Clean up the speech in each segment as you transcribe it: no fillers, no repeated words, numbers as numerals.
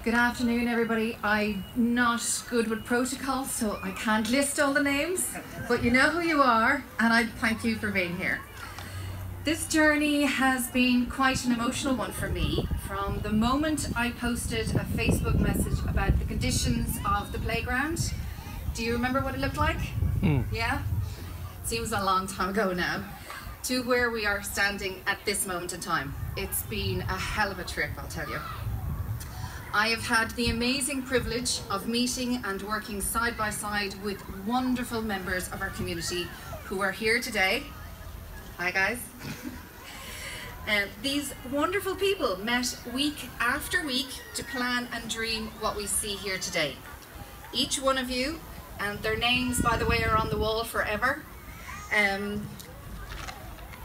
Good afternoon, everybody. I'm not good with protocol, so I can't list all the names, but you know who you are, and I thank you for being here. This journey has been quite an emotional one for me. From the moment I posted a Facebook message about the conditions of the playground, do you remember what it looked like? Yeah? Seems a long time ago now. To where we are standing at this moment in time. It's been a hell of a trip, I'll tell you. I have had the amazing privilege of meeting and working side by side with wonderful members of our community who are here today. Hi guys. These wonderful people met week after week to plan and dream what we see here today. Each one of you, and their names by the way are on the wall forever,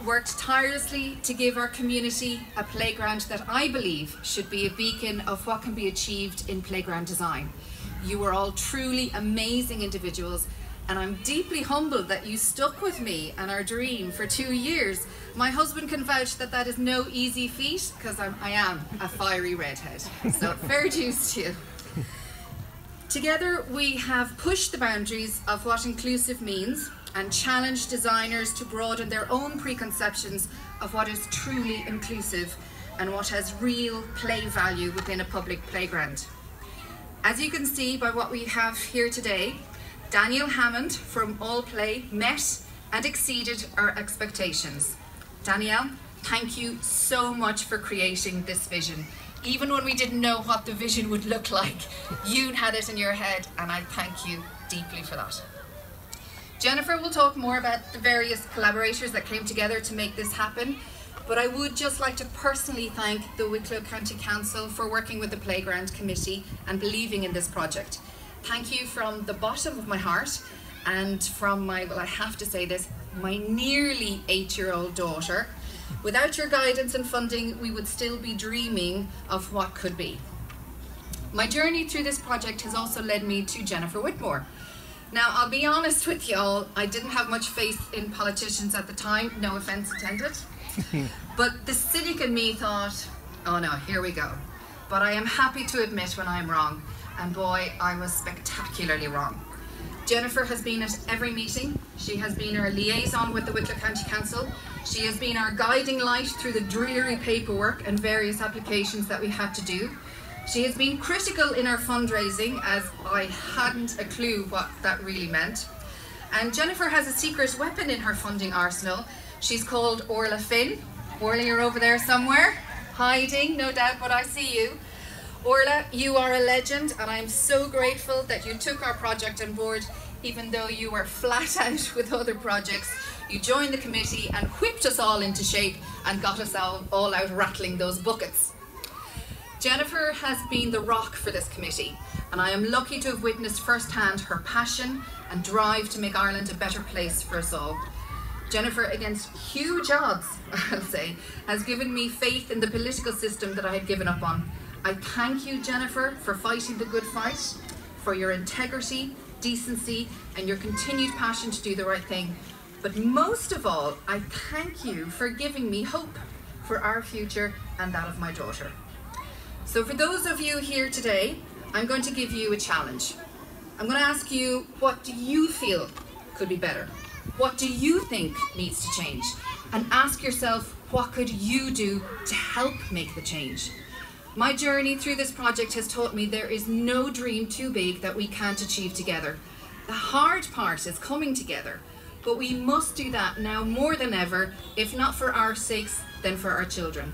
worked tirelessly to give our community a playground that I believe should be a beacon of what can be achieved in playground design. You were all truly amazing individuals, and I'm deeply humbled that you stuck with me and our dream for 2 years. My husband can vouch that that is no easy feat, because I am a fiery redhead, so fair dues to you. Together we have pushed the boundaries of what inclusive means and challenge designers to broaden their own preconceptions of what is truly inclusive and what has real play value within a public playground. As you can see by what we have here today, Daniel Hammond from All Play met and exceeded our expectations. Danielle, thank you so much for creating this vision. Even when we didn't know what the vision would look like, you had it in your head, and I thank you deeply for that. Jennifer will talk more about the various collaborators that came together to make this happen, but I would just like to personally thank the Wicklow County Council for working with the Playground Committee and believing in this project. Thank you from the bottom of my heart, and from my, well, I have to say this, my nearly 8-year-old daughter. Without your guidance and funding, we would still be dreaming of what could be. My journey through this project has also led me to Jennifer Whitmore. Now, I'll be honest with y'all, I didn't have much faith in politicians at the time, no offense intended. But the cynic in me thought, oh no, here we go. But I am happy to admit when I'm wrong, and boy, I was spectacularly wrong. Jennifer has been at every meeting. She has been our liaison with the Wicklow County Council. She has been our guiding light through the dreary paperwork and various applications that we had to do. She has been critical in our fundraising, as I hadn't a clue what that really meant. And Jennifer has a secret weapon in her funding arsenal. She's called Orla Finn. Orla, you're over there somewhere, hiding, no doubt, but I see you. Orla, you are a legend, and I'm so grateful that you took our project on board, even though you were flat out with other projects. You joined the committee and whipped us all into shape and got us all out rattling those buckets. Jennifer has been the rock for this committee, and I am lucky to have witnessed firsthand her passion and drive to make Ireland a better place for us all. Jennifer, against huge odds, I'll say, has given me faith in the political system that I had given up on. I thank you, Jennifer, for fighting the good fight, for your integrity, decency, and your continued passion to do the right thing. But most of all, I thank you for giving me hope for our future and that of my daughter. So for those of you here today, I'm going to give you a challenge. I'm going to ask you, what do you feel could be better? What do you think needs to change? And ask yourself, what could you do to help make the change? My journey through this project has taught me there is no dream too big that we can't achieve together. The hard part is coming together, but we must do that now more than ever, if not for our sakes, then for our children.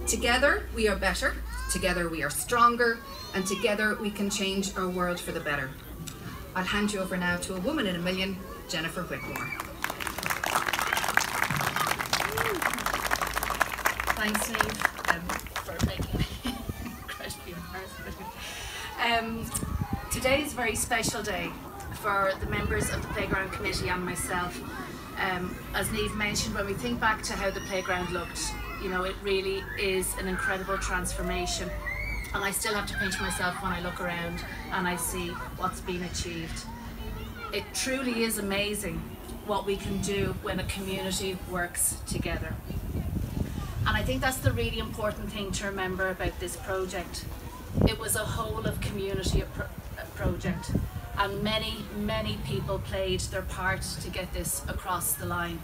Together we are better, together we are stronger, and together we can change our world for the better. I'll hand you over now to a woman in a million, Jennifer Whitmore. Thanks, Neve, for making me incredibly embarrassed. Today is a very special day for the members of the Playground Committee and myself. As Neve mentioned, when we think back to how the playground looked, you know, it really is an incredible transformation. And I still have to pinch myself when I look around and I see what's been achieved. It truly is amazing what we can do when a community works together. And I think that's the really important thing to remember about this project. It was a whole of community project, and many people played their part to get this across the line.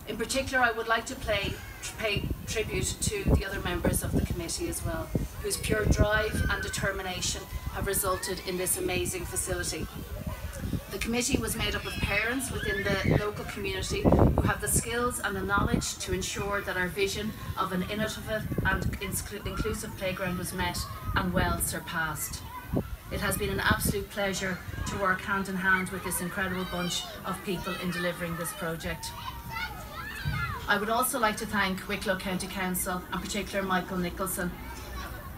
In particular, I would like to pay tribute to the other members of the committee as well, whose pure drive and determination have resulted in this amazing facility. The committee was made up of parents within the local community who have the skills and the knowledge to ensure that our vision of an innovative and inclusive playground was met and well surpassed. It has been an absolute pleasure to work hand in hand with this incredible bunch of people in delivering this project. I would also like to thank Wicklow County Council, and particularly Michael Nicholson.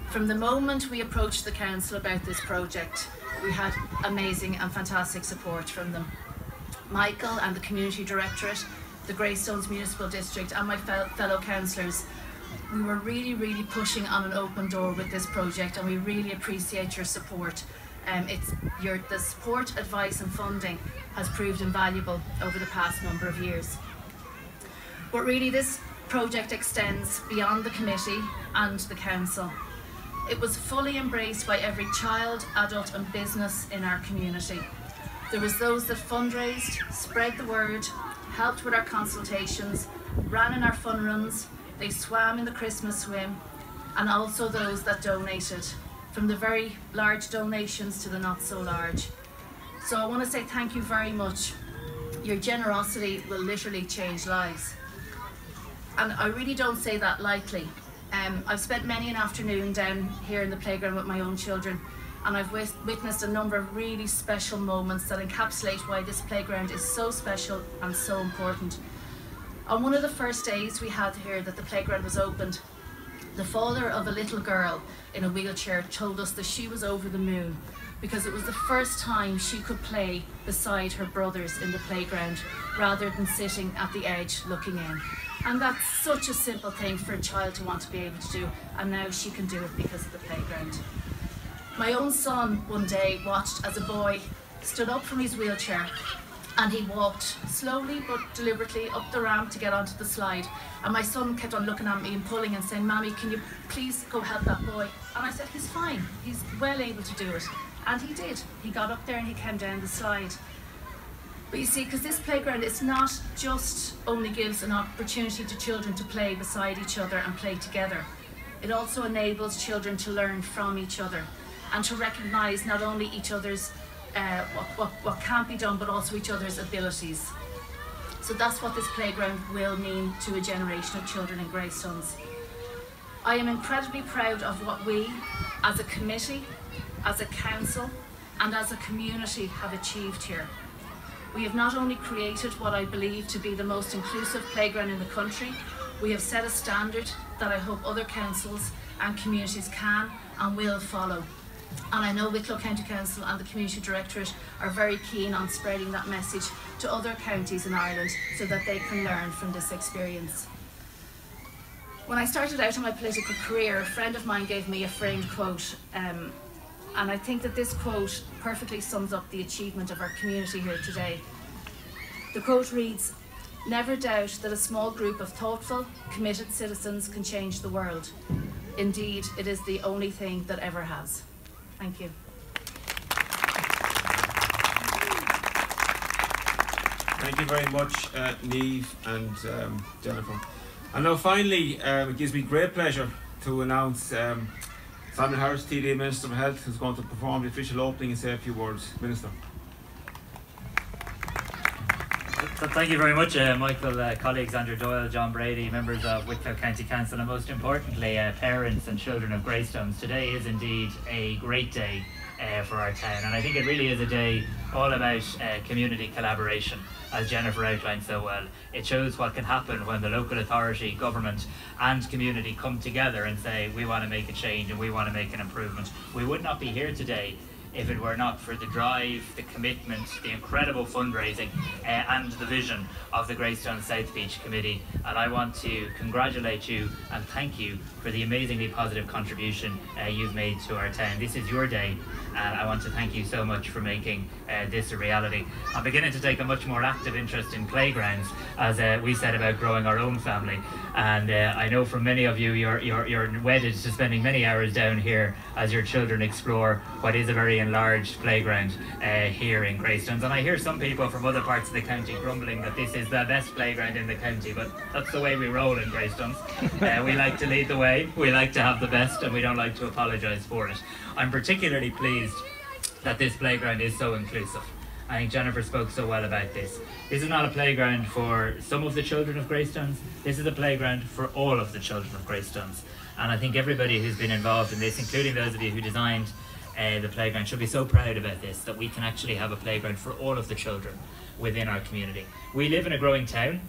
From the moment we approached the council about this project, we had amazing and fantastic support from them. Michael and the Community Directorate, the Greystones Municipal District, and my fellow councillors, we were really pushing on an open door with this project, and we really appreciate your support. The support, advice and funding has proved invaluable over the past number of years. But really this project extends beyond the committee and the council. It was fully embraced by every child, adult and business in our community. There was those that fundraised, spread the word, helped with our consultations, ran in our fun runs, they swam in the Christmas swim, and also those that donated, from the very large donations to the not so large. So I want to say thank you very much. Your generosity will literally change lives. And I really don't say that lightly. I've spent many an afternoon down here in the playground with my own children, and I've witnessed a number of really special moments that encapsulate why this playground is so special and so important. On one of the first days we had here that the playground was opened, the father of a little girl in a wheelchair told us that she was over the moon because it was the first time she could play beside her brothers in the playground rather than sitting at the edge looking in. And that's such a simple thing for a child to want to be able to do, and now she can do it because of the playground. My own son one day watched as a boy stood up from his wheelchair and he walked slowly but deliberately up the ramp to get onto the slide, and my son kept on looking at me and pulling and saying, "Mammy, can you please go help that boy?" And I said, "He's fine, he's well able to do it." And he did. He got up there and he came down the slide. But you see, because this playground is not just only gives an opportunity to children to play beside each other and play together, it also enables children to learn from each other and to recognise not only each other's what can't be done, but also each other's abilities. So that's what this playground will mean to a generation of children in Greystones. I am incredibly proud of what we, as a committee, as a council, and as a community have achieved here. We have not only created what I believe to be the most inclusive playground in the country, we have set a standard that I hope other councils and communities can and will follow. And I know Wicklow County Council and the Community Directorate are very keen on spreading that message to other counties in Ireland so that they can learn from this experience. When I started out in my political career, a friend of mine gave me a framed quote, and I think that this quote perfectly sums up the achievement of our community here today. The quote reads, "Never doubt that a small group of thoughtful, committed citizens can change the world. Indeed, it is the only thing that ever has." Thank you. Thank you very much, Niamh and Jennifer. And now finally, it gives me great pleasure to announce Simon Harris, TD Minister for Health, who's going to perform the official opening and say a few words. Minister. Thank you very much, Michael, colleagues, Andrew Doyle, John Brady, members of Wicklow County Council, and most importantly, parents and children of Greystones. Today is indeed a great day for our town, and I think it really is a day all about community collaboration, as Jennifer outlined so well. It shows what can happen when the local authority, government and community come together and say, we want to make a change and we want to make an improvement. We would not be here today if it were not for the drive, the commitment, the incredible fundraising and the vision of the Greystones South Beach Committee. And I want to congratulate you and thank you for the amazingly positive contribution you've made to our town. This is your day, and I want to thank you so much for making this a reality. I'm beginning to take a much more active interest in playgrounds, as we said about growing our own family. And I know from many of you, you're wedded to spending many hours down here as your children explore what is a very enlarged playground here in Greystones. And I hear some people from other parts of the county grumbling that this is the best playground in the county, but that's the way we roll in Greystones. We like to lead the way, we like to have the best, and we don't like to apologise for it. I'm particularly pleased that this playground is so inclusive. I think Jennifer spoke so well about this. This is not a playground for some of the children of Greystones. This is a playground for all of the children of Greystones. And I think everybody who's been involved in this, including those of you who designed the playground, should be so proud about this, that we can actually have a playground for all of the children within our community. We live in a growing town.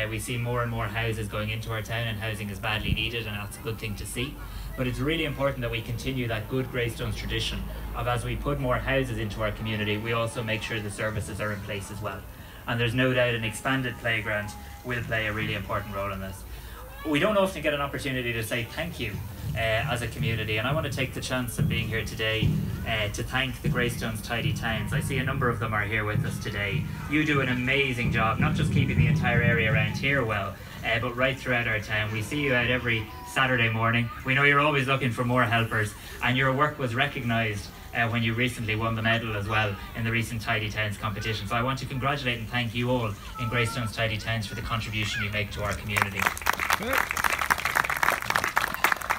We see more and more houses going into our town, and housing is badly needed, and that's a good thing to see. But it's really important that we continue that good Greystones tradition of, as we put more houses into our community, we also make sure the services are in place as well. And there's no doubt an expanded playground will play a really important role in this. We don't often get an opportunity to say thank you as a community, and I want to take the chance of being here today to thank the Greystones Tidy Towns. I see a number of them are here with us today. You do an amazing job, not just keeping the entire area around here well, but right throughout our town. We see you out every Saturday morning. We know you're always looking for more helpers, and your work was recognised when you recently won the medal as well in the recent Tidy Towns competition. So I want to congratulate and thank you all in Greystones Tidy Towns for the contribution you make to our community.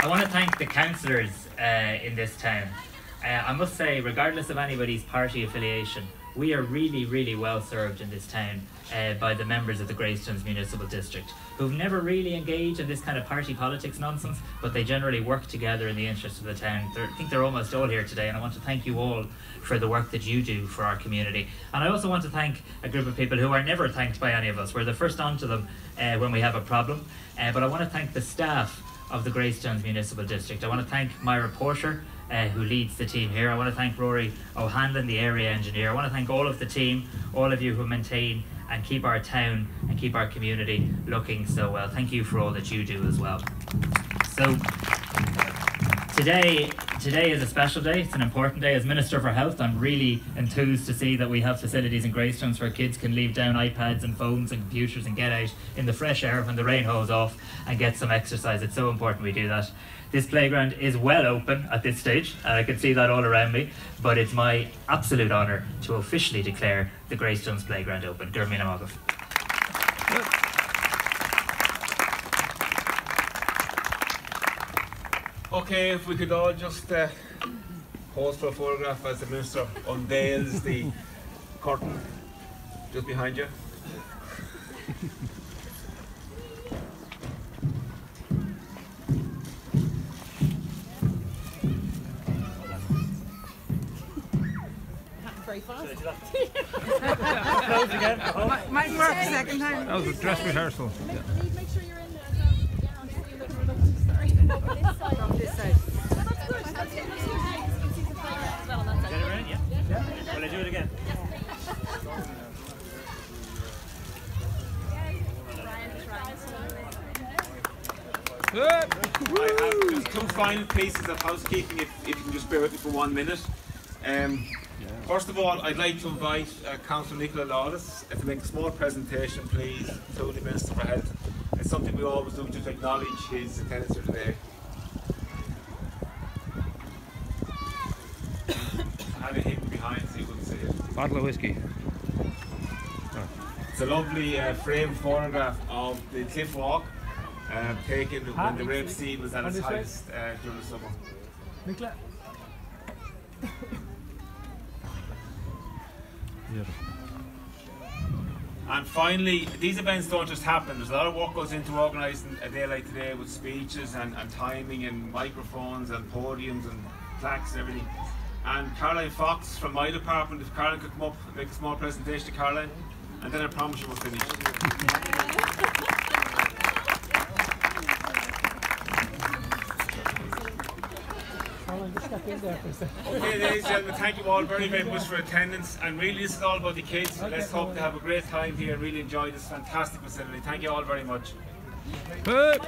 I want to thank the councillors in this town. I must say, regardless of anybody's party affiliation, we are really, really well served in this town by the members of the Greystones Municipal District, who've never really engaged in this kind of party politics nonsense, but they generally work together in the interest of the town. I think they're almost all here today, and I want to thank you all for the work that you do for our community. And I also want to thank a group of people who are never thanked by any of us. We're the first on to them when we have a problem, but I want to thank the staff of the Greystones Municipal District. I want to thank my reporter, who leads the team here. I want to thank Rory O'Hanlon, the area engineer. I want to thank all of the team, all of you who maintain and keep our town and keep our community looking so well. Thank you for all that you do as well. So today is a special day. It's an important day. As Minister for Health, I'm really enthused to see that we have facilities in Greystones where kids can leave down iPads and phones and computers and get out in the fresh air when the rain holds off and get some exercise. It's so important we do that. This playground is well open at this stage, and I can see that all around me, but it's my absolute honour to officially declare the Greystones Playground open. Gur míle maith. Okay, if we could all just pose for a photograph as the Minister unveils the curtain just behind you. Very fast. Close again. Might work second time. That was a dress rehearsal. Make sure you're in sorry. From this side. Get it around, yeah? Will I do it again? I have just two final pieces of housekeeping, if you can just bear with me for 1 minute. First of all, I'd like to invite Councillor Nicola Lawless to make a small presentation, please, to the Minister for Health. It's something we always do, just to acknowledge his attendance here today. I have it hidden behind so you wouldn't see it. Bottle of whiskey. It's a lovely framed photograph of the cliff walk taken when the rapeseed was at its highest during the summer. Nicola. And finally, these events don't just happen. There's a lot of work goes into organising a day like today with speeches and timing and microphones and podiums and plaques and everything. And Caroline Fox from my department, if Caroline could come up and make a small presentation to Caroline, and then I promise you we'll finish. Caroline, just Okay, ladies and gentlemen, thank you all very, very much for attendance. And really, this is all about the kids. Let's hope they have a great time here and really enjoy this fantastic facility. Thank you all very much. Good.